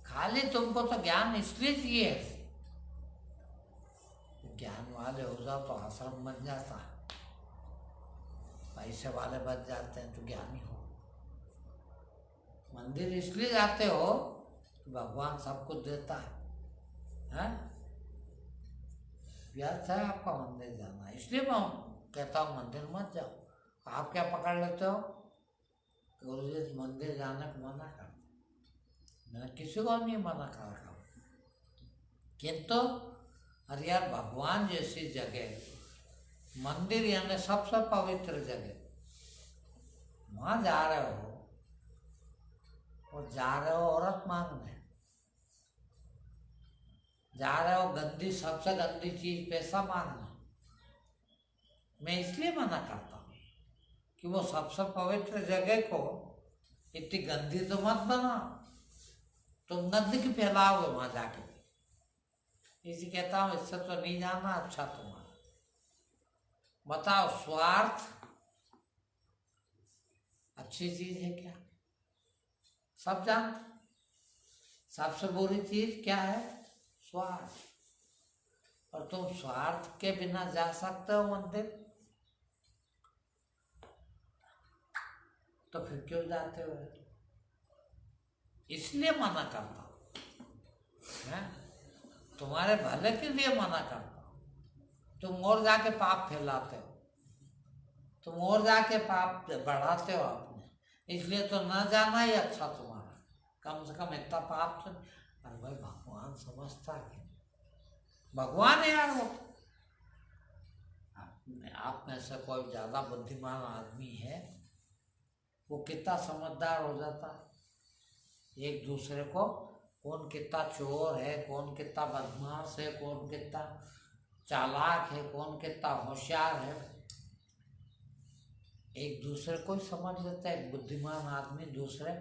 खाली तुमको तो ज्ञान इसलिए चाहिए, ज्ञान वाले हो जाओ तो आश्रम बन जाता है, पैसे वाले बन जाते हैं तो ज्ञानी हो। मंदिर इसलिए जाते हो तो भगवान सब कुछ देता है? व्यर्थ है आपका मंदिर जाना। इसलिए मैं कहता हूँ मंदिर मत जाओ। आप क्या पकड़ लेते हो, गुरु जी मंदिर जाने को मना कर। मैं किसी को नहीं मना कर रहा हूँ, किंतु अरे यार भगवान जैसी जगह, मंदिर यानी सबसे पवित्र जगह, वहाँ जा रहे हो और जा रहे हो औरत मांगने, जा रहे हो गंदी, सबसे गंदी चीज पैसा मांगने। मैं इसलिए मना करता हूँ कि वो सबसे पवित्र जगह को इतनी गंदी तो मत बनाओ, तुम गंदगी फैलाओगे वहां जाके। इसी कहता हूँ इससे तो नहीं जाना अच्छा तुम्हारा। बताओ स्वार्थ अच्छी चीज है क्या? सब जानते, सबसे बुरी चीज क्या है? स्वार्थ। और तुम स्वार्थ के बिना जा सकते हो मंदिर, तो फिर क्यों जाते हो? इसलिए मना करता हूं, तुम्हारे भले के लिए मना करता हूं। तुम और जाके पाप फैलाते हो, तुम और जाके पाप बढ़ाते हो अपने, इसलिए तो न जाना ही अच्छा तुम्हारा। कम से कम इतना पाप तो, अरे भाई भगवान समझता है, भगवान है यार वो। आप में से कोई ज्यादा बुद्धिमान आदमी है, वो कितना समझदार हो जाता है। एक दूसरे को, कौन कितना चोर है, कौन कितना बदमाश है, कौन कितना चालाक है, कौन कितना होशियार है, एक दूसरे को ही समझ लेता है। बुद्धिमान आदमी दूसरे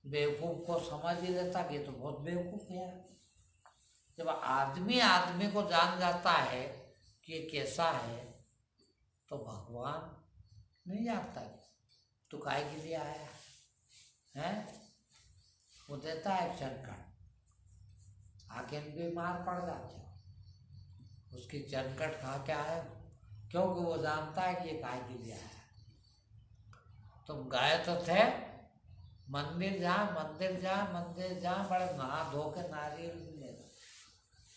बेवकूफ को समझ ही लेता कि ये तो बहुत बेवकूफ है। जब आदमी आदमी को जान जाता है कि ये कैसा है, तो भगवान नहीं जानता तू काहे के लिए आया है? वो देता है चनकट, आके बीमार पड़ जाते हो, उसकी चनकट खा के आए, क्योंकि वो जानता है कि ये काहे के लिए आया। तुम गए तो थे मंदिर जा, मंदिर जा, मंदिर जा, बड़े नहा धो के नारियल भी ले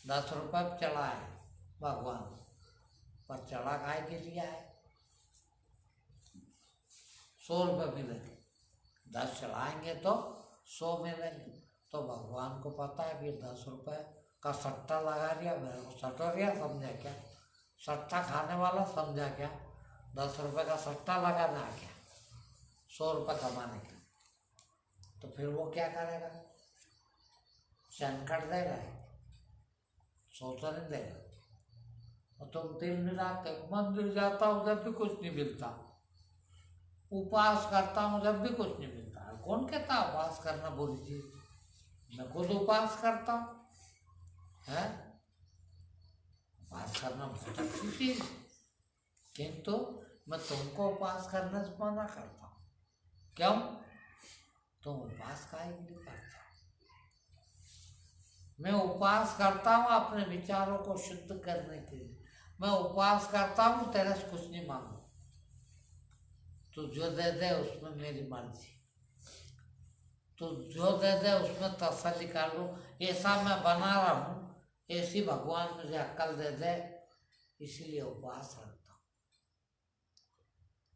10 रुपये चढ़ाए भगवान पर, चढ़ा काहे के लिए आए? 100 रुपये मिलेंगे, 10 चढ़ाएंगे तो 100 मिलेंगे। तो भगवान को पता है कि 10 रुपये का सट्टा लगा दिया, मेरे को सटोरिया समझा क्या, सट्टा खाने वाला समझा क्या? 10 रुपये का सट्टा लगाना क्या 100 रुपये कमाने के? तो फिर वो क्या करेगा? चनकट देगा, सोचा नहीं देगा। और तुम दिल मिलाते, मंदिर जाता हूँ जब भी कुछ नहीं मिलता, उपवास करता हूँ जब भी कुछ नहीं मिलता। कौन कहता उपवास करना बुरी चीज? मैं खुद उपवास करता हूँ, है उपवास करना बहुत अच्छी चीज, किंतु मैं तुमको उपवास करने से मना करता हूँ। क्यों? तुम उपवास काहे के लिए करता हो? मैं उपवास करता हूँ अपने विचारों को शुद्ध करने के लिए। मैं उपवास करता हूँ तेरे से कुछ नहीं मांगू, तू जो दे दे उसमें मेरी मर्जी, तू जो दे दे उसमें तसल्ली कर लूँ, ऐसा मैं बना रहा हूँ, ऐसी भगवान मुझे अक्ल दे दे, इसीलिए उपवास रखता हूँ।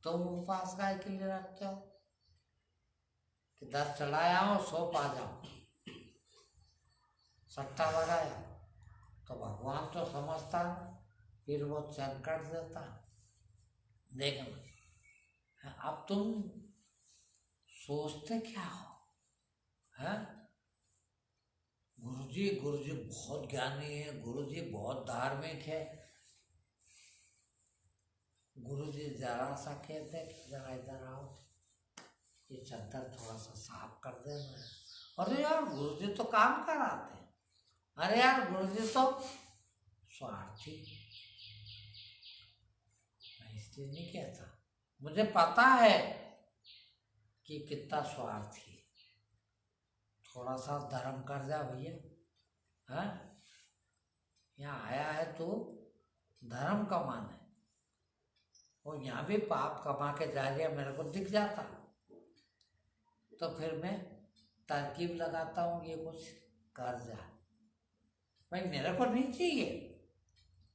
तुम उपवास काहे के लिए रखते हो? कि 10 चढ़ाया हो 100 पा जाओ, सट्टा लगाया, तो भगवान तो समझता है, फिर वो चनकट देता। देखना अब तुम सोचते क्या हो, है? गुरुजी बहुत ज्ञानी है, गुरुजी बहुत धार्मिक है, गुरुजी जरा सा कहते जरा इधर आओ, ये चद्दर थोड़ा सा साफ कर देना। अरे यार गुरुजी तो काम कराते हैं, अरे यार गुरुजी तो स्वार्थी। मैं इसलिए नहीं कहता, मुझे पता है कि कितना स्वार्थी। थोड़ा सा धर्म कर जा भैया, है? यहाँ आया है तो धर्म कमाने, और यहाँ भी पाप कमा के जा रहा मेरे को दिख जाता, तो फिर मैं तरकीब लगाता हूँ ये कुछ कर जा। भाई मेरे को नहीं चाहिए,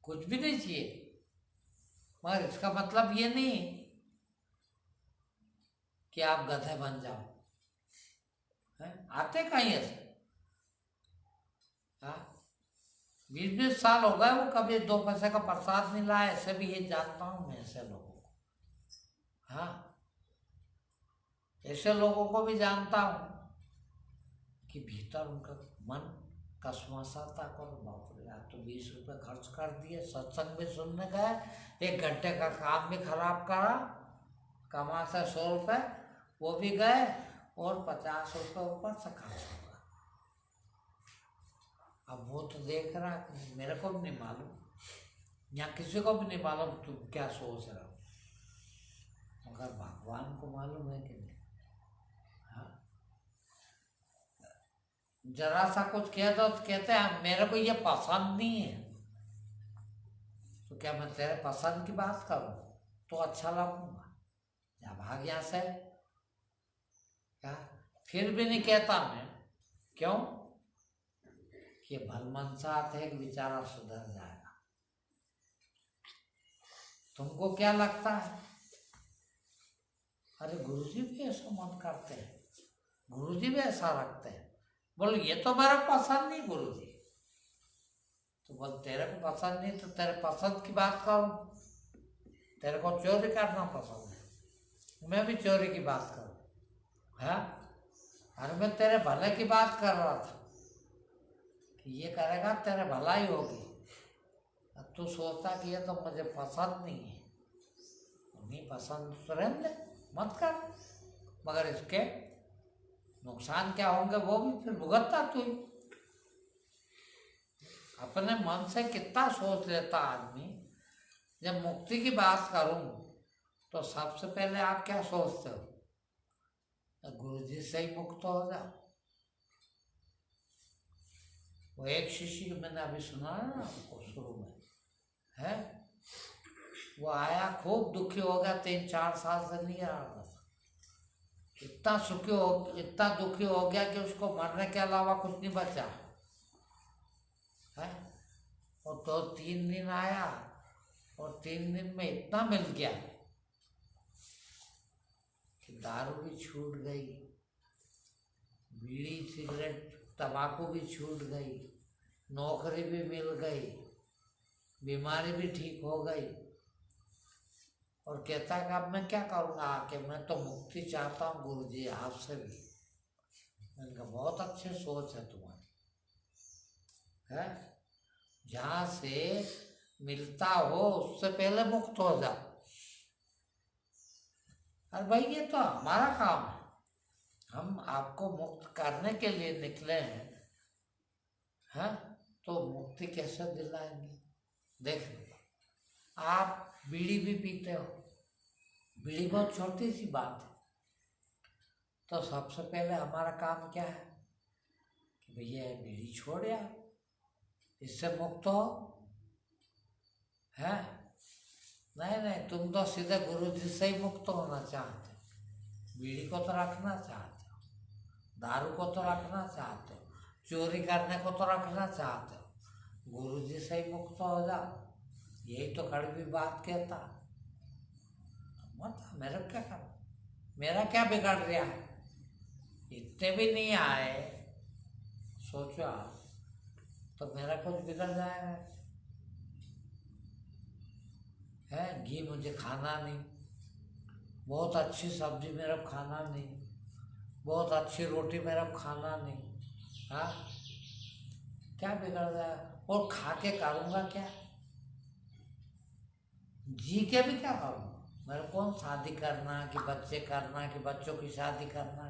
कुछ भी नहीं चाहिए, मगर इसका मतलब ये नहीं कि आप गधे बन जाओ। आते कहीं ऐसे? 20-20 साल हो गए वो कभी 2 पैसे का प्रसाद नहीं लाया, ऐसे भी ये जानता हूं मैं ऐसे लोगों को। हाँ, ऐसे लोगों को भी जानता हूं कि भीतर उनका मन कसमसाता कर, बाप रे यार, तो 20 रुपए खर्च कर दिए, सत्संग भी सुनने गए, 1 घंटे का काम भी खराब करा, कमाते 100 रुपए वो भी गए, और 50 रुपए ऊपर से खर्च होगा। अब वो तो देख रहा, मेरे को भी नहीं मालूम, या किसी को भी नहीं मालूम तुम क्या सोच रहे हो, मगर भगवान को मालूम है कि नहीं। हाँ, जरा सा कुछ कह दो तो कहते हैं मेरे को ये पसंद नहीं है, तो क्या मैं तेरे पसंद की बात करूं तो अच्छा लगूंगा? या भाग यहाँ से। क्या? फिर भी नहीं कहता मैं, क्यों? कि भलमनसात है कि बेचारा सुधर जाएगा। तुमको क्या लगता है? अरे गुरुजी भी ऐसा मन करते हैं, गुरुजी भी ऐसा रखते हैं। बोलो ये तो मेरा पसंद नहीं गुरुजी, तो बोल तेरे को पसंद नहीं तो तेरे पसंद की बात करूं। तेरे को चोरी करना पसंद है, मैं भी चोरी की बात करूं। है? अरे मैं तेरे भले की बात कर रहा था कि ये करेगा तेरे भलाई होगी। अब तू सोचता कि ये तो मुझे पसंद नहीं है, नहीं पसंद तो रहने दे, मत कर, मगर इसके नुकसान क्या होंगे वो भी फिर भुगतना तू ही। अपने मन से कितना सोच लेता आदमी। जब मुक्ति की बात करूं तो सबसे पहले आप क्या सोचते हो? गुरु जी से ही मुक्त हो जाओ। वो एक शिष्य मैंने अभी सुना है ना आपको शुरू में, है वो आया, खूब दुखी हो गया, 3-4 साल से नहीं आ रहा था, इतना दुखी हो गया कि उसको मरने के अलावा कुछ नहीं बचा है। और तो 3 दिन आया, और 3 दिन में इतना मिल गया कि दारू भी छूट गई, बीड़ी सिगरेट तंबाकू भी छूट गई, नौकरी भी मिल गई, बीमारी भी ठीक हो गई, और कहता है कि अब मैं क्या करूँगा आके, मैं तो मुक्ति चाहता हूँ गुरुजी आपसे भी। मैंने कहा बहुत अच्छी सोच है तुम्हारी, है जहाँ से मिलता हो उससे पहले मुक्त हो जाओ। अरे भाई ये तो हमारा काम है, हम आपको मुक्त करने के लिए निकले हैं, तो मुक्ति कैसे दिलाएंगे? देख लो, आप बीड़ी भी पीते हो, बीड़ी बहुत छोटी सी बात है, तो सबसे पहले हमारा काम क्या है कि भैया बीड़ी छोड़ यार, इससे मुक्त हो। है? नहीं, तुम तो सीधे गुरु जी से ही मुक्त होना चाहते हो, बीड़ी को तो रखना चाहते हो, दारू को तो रखना चाहते हो, चोरी करने को तो रखना चाहते हो, गुरु जी से ही मुक्त हो जाओ, यही तो कड़वी बात कहता। मत मेरा क्या कर, मेरा क्या बिगड़ रहा है? इतने भी नहीं आए, सोचो आप, तो मेरा कुछ बिगड़ जाएगा? है घी मुझे खाना नहीं, बहुत अच्छी सब्जी मेरा खाना नहीं, बहुत अच्छी रोटी मेरा खाना नहीं। हाँ, क्या बिगड़ जाएगा? और खा के करूँगा क्या? जी के भी क्या करूँगा? मेरे कौन शादी करना कि बच्चे करना कि बच्चों की शादी करना,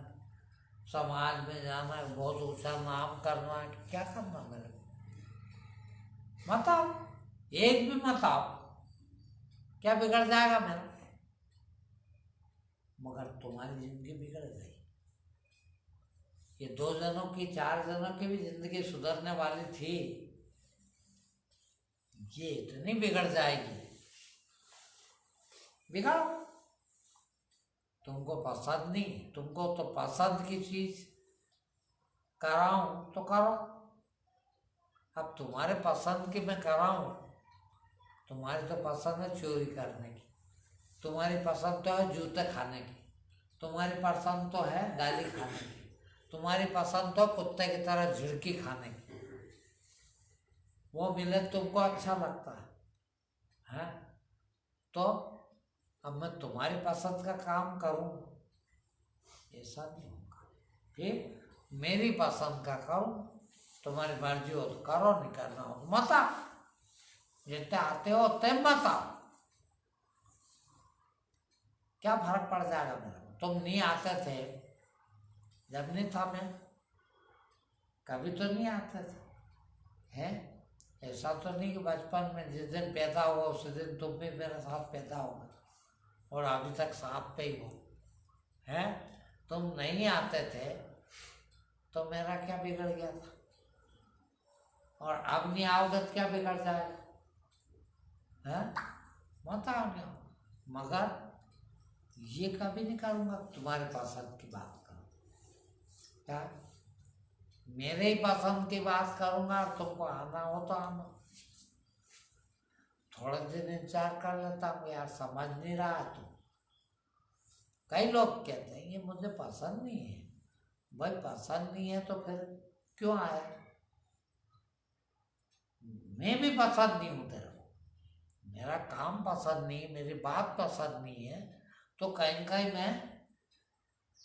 समाज में जाना, बहुत ऊंचा नाम करना, कि क्या करना मेरे को? मत आओ, एक भी मत आओ, क्या बिगड़ जाएगा मेरा? मगर तुम्हारी जिंदगी बिगड़ गई, ये 2 जनों की 4 जनों की भी जिंदगी सुधरने वाली थी, ये इतनी बिगड़ जाएगी। बिगाड़ो, तुमको पसंद नहीं, तुमको तो पसंद की चीज कराऊं तो करो। अब तुम्हारे पसंद की मैं कराऊं तुम्हारी तो पसंद है चोरी करने की, तुम्हारी पसंद तो है जूते खाने की, तुम्हारी पसंद तो है गाली खाने की, तुम्हारी पसंद तो कुत्ते की तरह झिड़की खाने की। वो मिले तुमको अच्छा लगता है? तो अब मैं तुम्हारी पसंद का काम करूं, ऐसा नहीं होगा। फिर मेरी पसंद का करूं, तुम्हारी मर्जी हो तो करो, नहीं करना हो तो मत आओ। जितने आते हो उतने मत आओ, क्या फर्क पड़ जाएगा मेरा को? तुम नहीं आते थे जब नहीं था मैं, कभी तो नहीं आते थे हैं? ऐसा तो नहीं कि बचपन में जिस दिन पैदा हुआ उसी दिन तुम भी मेरे साथ पैदा होगा और अभी तक साथ पे ही हो, हैं? तुम नहीं आते थे तो मेरा क्या बिगड़ गया था? और अब नहीं आओगे तो क्या बिगड़ जाएगा? हैं? मत आओ, नहीं आओ। मगर ये कभी नहीं करूँगा तुम्हारे पसंद की बात करूँ, क्या मेरे ही पसंद की बात करूँगा। और तुमको आना हो तो आना, थोड़े दिन इंतजार कर लेता हूँ यार, समझ नहीं रहा है तुम। कई लोग कहते हैं ये मुझे पसंद नहीं है। भाई पसंद नहीं है तो फिर क्यों आया? मैं भी पसंद नहीं हूँ तेरे को, मेरा काम पसंद नहीं, मेरी बात पसंद नहीं है, तो कहीं कहीं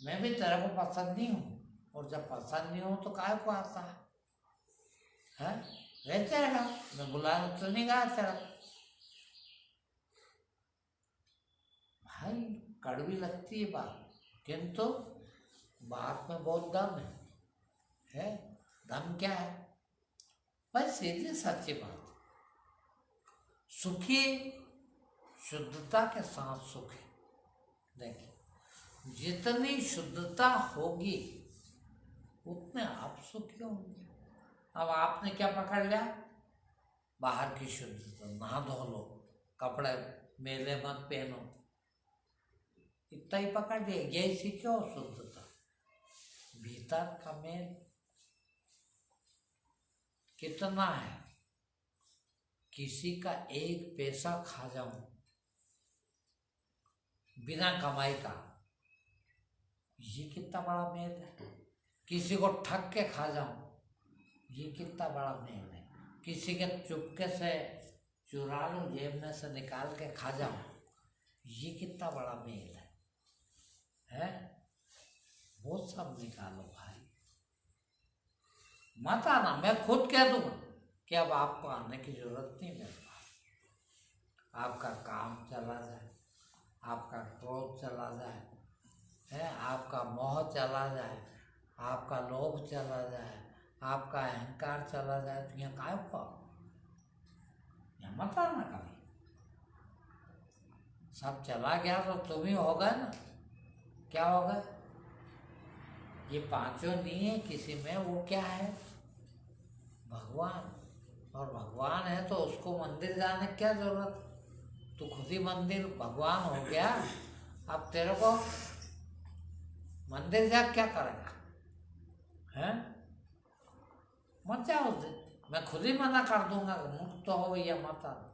मैं भी तेरे को पसंद नहीं हूँ। और जब पसंद नहीं हूँ तो काय को आता है? रहते रहेगा, मैं बुलाया तो नहीं गया तेरा। भाई कड़वी लगती है बात, किंतु बात में बहुत दम है? दम क्या है भाई? सीधी सच्ची बात, सुखी शुद्धता के साथ सुख है। देखिए, जितनी शुद्धता होगी उतने आप सुखी होंगे। अब आपने क्या पकड़ लिया? बाहर की शुद्धता, नहा धो लो, कपड़े मेले मत पहनो, इतना ही पकड़ लिया, यही सीखो शुद्धता। भीतर का मेल कितना है? किसी का एक पैसा खा जाऊं बिना कमाई का, ये कितना बड़ा मेल है। किसी को ठग के खा जाऊं, ये कितना बड़ा मेल है। किसी के चुपके से चुरा लूं, जेब में से निकाल के खा जाऊं, ये कितना बड़ा मेल है? वो सब निकालो भाई, मत आना। मैं खुद कह दूंगा कि अब आपको आने की जरूरत नहीं मेरे पास। आपका काम चला जाए, आपका क्रोध चला जाए, है आपका मोह चला जाए, आपका लोभ चला जाए, आपका अहंकार चला जाए, तो यहाँ काय हुआ? यहाँ मत आना कभी। सब चला गया तो तुम ही होगा ना। क्या होगा? ये पांचों नहीं है किसी में, वो क्या है? भगवान। और भगवान है तो उसको मंदिर जाने की क्या जरूरत? तू खुद ही मंदिर भगवान हो गया। अब तेरे को मंदिर जा क्या करेगा? हैं? मत जाओ उस दिन, मैं खुद ही मना कर दूंगा, मुक्त तो हो भैया मत आना।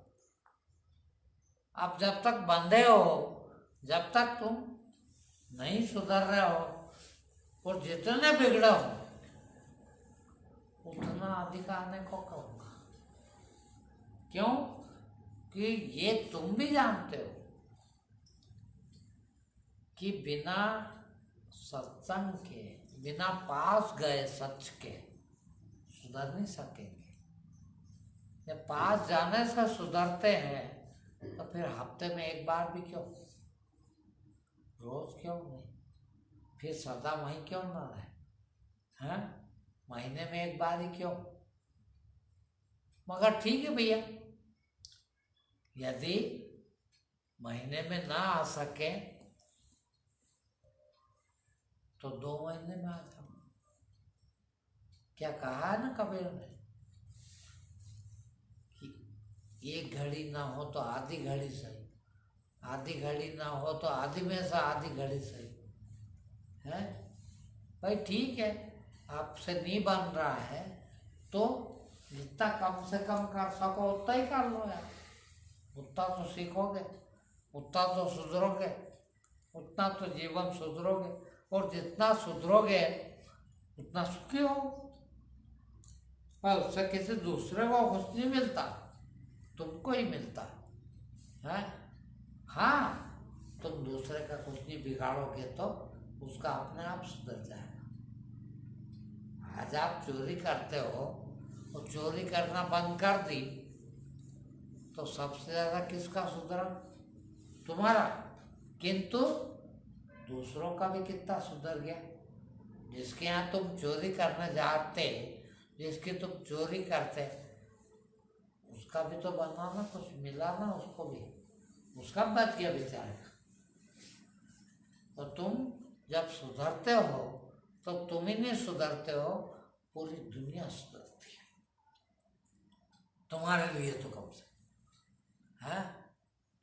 अब जब तक बंधे हो, जब तक तुम नहीं सुधर रहे हो और जितने बिगड़े हो उतना अधिक आने को कहूँगा। क्यों? कि ये तुम भी जानते हो कि बिना सत्संग के, बिना पास गए सच के सुधर नहीं सकेंगे। जब पास जाने से सुधरते हैं तो फिर हफ्ते में एक बार भी क्यों, रोज क्यों नहीं, फिर सदा वहीं क्यों ना रहे? हैं? महीने में एक बार ही क्यों? मगर ठीक है भैया, यदि महीने में ना आ सके तो 2 महीने में आ जाओ। क्या कहा है ना कबीर ने कि एक घड़ी ना हो तो आधी घड़ी सही, आधी घड़ी ना हो तो आधी में से आधी घड़ी सही है। भाई ठीक है, आपसे नहीं बन रहा है तो जितना कम से कम कर सको उतना ही कर लो यार। उतना तो सीखोगे, उतना तो सुधरोगे, उतना तो जीवन सुधरोगे, और जितना सुधरोगे उतना सुखी हो। पर उससे किसी दूसरे को कुछ नहीं मिलता, तुमको ही मिलता है। हाँ, तुम दूसरे का कुछ नहीं बिगाड़ोगे तो उसका अपने आप सुधर जाएगा। आज आप चोरी करते हो और चोरी करना बंद कर दी तो सबसे ज्यादा किसका सुधरा? तुम्हारा। किंतु दूसरों का भी कितना सुधर गया। जिसके यहाँ तुम चोरी करने जाते, जिसकी तुम चोरी करते, उसका भी तो बना ना, कुछ मिला ना उसको भी, उसका बच गया बेचारे का। तो तुम जब सुधरते हो तो तुम ही नहीं सुधरते हो, पूरी दुनिया सुधरती है तुम्हारे लिए तो कम से है।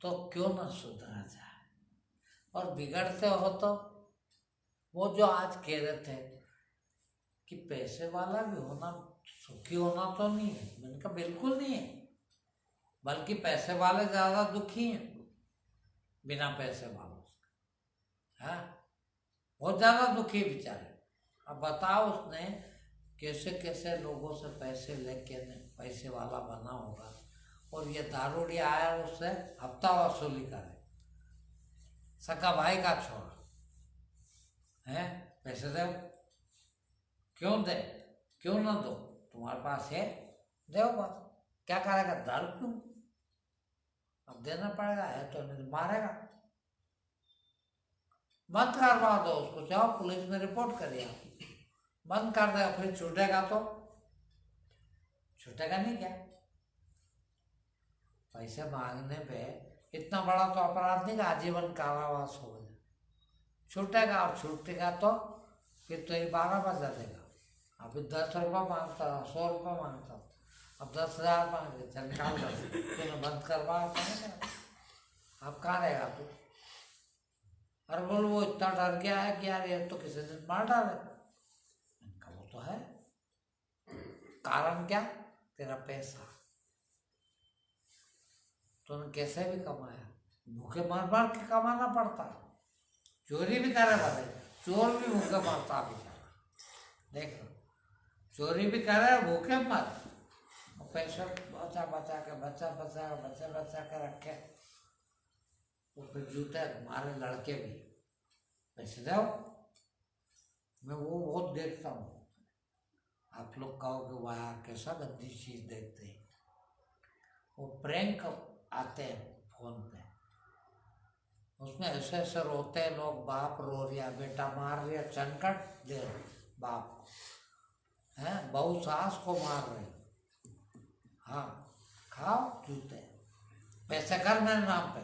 तो क्यों ना सुधरा जाए। और बिगड़ते हो तो वो जो आज कह रहे थे कि पैसे वाला भी होना सुखी होना तो नहीं है, मैंने कहा बिल्कुल नहीं है, बल्कि पैसे वाले ज्यादा दुखी हैं बिना पैसे वालों से। हाँ, बहुत ज्यादा दुखी बेचारे। अब बताओ उसने कैसे कैसे लोगों से पैसे लेके पैसे वाला बना होगा, और ये दारूडिया आया उससे हफ्ता वसूली करे, सका भाई का छोरा है, पैसे दो। क्यों दे, क्यों ना दो, तुम्हारे पास है, दो बस। क्या करेगा, दारू क्यों, अब देना पड़ेगा, है तो नहीं मारेगा। बंद करवा दो उसको, जाओ पुलिस में रिपोर्ट करिए, बंद कर देगा, फिर छूटेगा तो छूटेगा नहीं क्या। पैसे मांगने पे इतना बड़ा तो अपराध नहीं, आजीवन कारावास हो जाए, छूटेगा। और छूटेगा तो फिर तो ये 12 बजा देगा। अभी 10 रुपये मांगता, 100 रुपये मांगता, अब 10,000 मांगे, चल निकाल दो, तूने बंद करवा, अब कहाँ रहेगा तू। अरे बोलो वो इतना डर गया है कि यार ये तो किसी दिन मार डाले। वो तो है, कारण क्या, तेरा पैसा, तूने कैसे भी कमाया, भूखे मार मार के कमाना पड़ता, चोरी भी करे वाले, चोर भी भूखे मारता बेचारा, देख चोरी भी करे भूखे मत, पैसा बचा बचा के रखे, तो फिर जूते हमारे लड़के भी पैसे दो। मैं वो बहुत देखता हूँ। आप लोग कहोगे वाह कैसा गंदी चीज देखते हैं, वो प्रैंक आते हैं फोन पे, उसमें ऐसे ऐसे रोते हैं लोग, बाप रो रिया, बेटा मार रिया, चनकट दे बाप को है, बहू सास को मार रही, हाँ खाओ जूते, पैसे कर मेरे नाम पे,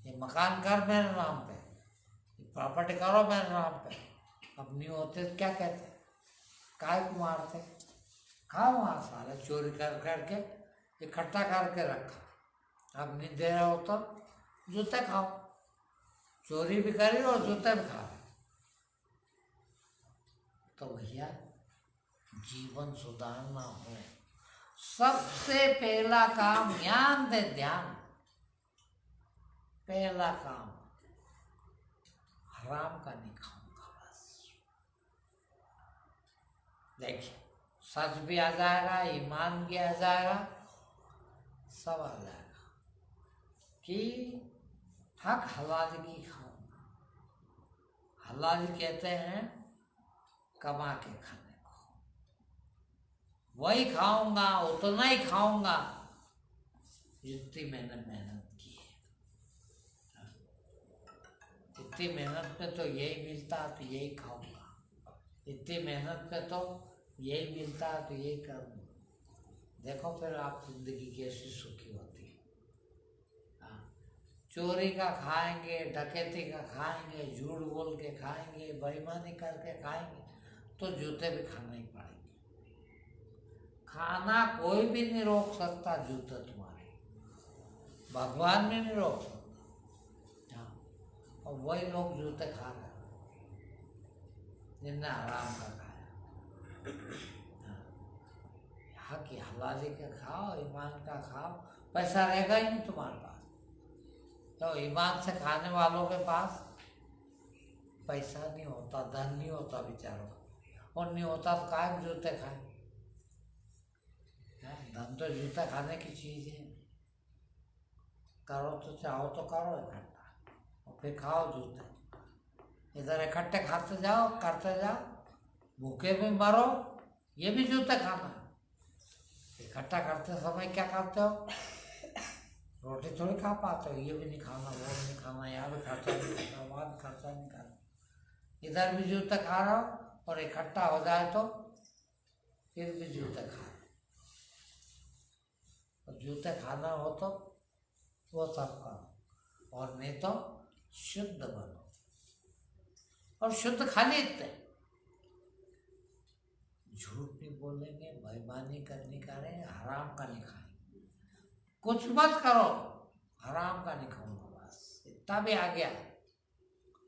ये मकान कर मेरे नाम पे, ये प्रॉपर्टी करो मेरे नाम पे। अब नहीं होते तो क्या कहते, काय को मारते, खाओ वहाँ साले, चोरी कर करके इकट्ठा करके रखा, अब नहीं दे रहे हो तो जूते खाओ, चोरी भी करी और जूते भी खा रहे। तो भैया जीवन सुधारना हो, सबसे पहला काम ध्यान दे, ध्यान, पहला काम हराम का नहीं खाऊंगा बस। देखिए सच भी आ जाएगा, ईमान भी आ जाएगा, सब आ जाएगा कि हक हलाल की खाऊंगा। हलाल कहते हैं कमा के खाने को, वही खाऊंगा, उतना ही खाऊंगा जितनी मैंने मेहनत की है। इतनी मेहनत पे तो यही मिलता है तो यही खाऊंगा, इतनी मेहनत पे तो यही मिलता है तो यही करूँगा। देखो फिर आप जिंदगी कैसी सुखी होती है। चोरी का खाएंगे, डकैती का खाएंगे, झूठ बोल के खाएंगे, बेईमानी करके खाएंगे तो जूते भी खाना ही पड़ेंगे। खाना कोई भी नहीं रोक सकता, जूते तुम्हारे, भगवान भी नहीं रोक सकता। हाँ, और वही लोग जूते खा रहे जिनने आराम का खाया। कहा कि हलाली का खाओ, ईमान का खाओ, पैसा रहेगा ही नहीं तुम्हारे पास। तो ईमान से खाने वालों के पास पैसा नहीं होता, धन नहीं होता बेचारों का, और नहीं होता तो काहे जूते खाए। धन तो जूता खाने की चीज है। करो तो चाहो तो करो इकट्ठा, और फिर खाओ जूते। इधर इकट्ठे खाते जाओ, करते जाओ, भूखे भी मरो, ये भी जूते खाना है। इकट्ठा करते समय क्या करते हो, रोटी थोड़ी खा पाते हो, ये भी नहीं खाना, वो भी नहीं खाना, यहाँ भी खर्चा नहीं करना, वहाँ भी खर्चा नहीं करना। इधर भी जूते खा रहा हो और इकट्ठा हो जाए तो फिर भी जूते खा रहे। और जूते खाना हो तो वो सब करो, और नहीं तो शुद्ध बनो। और शुद्ध खाली इतने, झूठ नहीं बोलेंगे, बेईमानी करनी करें, हराम का नहीं खाएंगे, कुछ मत करो, हराम का नहीं खाऊंगा, बस इतना भी आ गया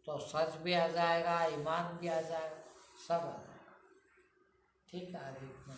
तो सच भी आ जाएगा, ईमान भी आ जाएगा, सब आ जाएगा। ठीक है, आगे इतना।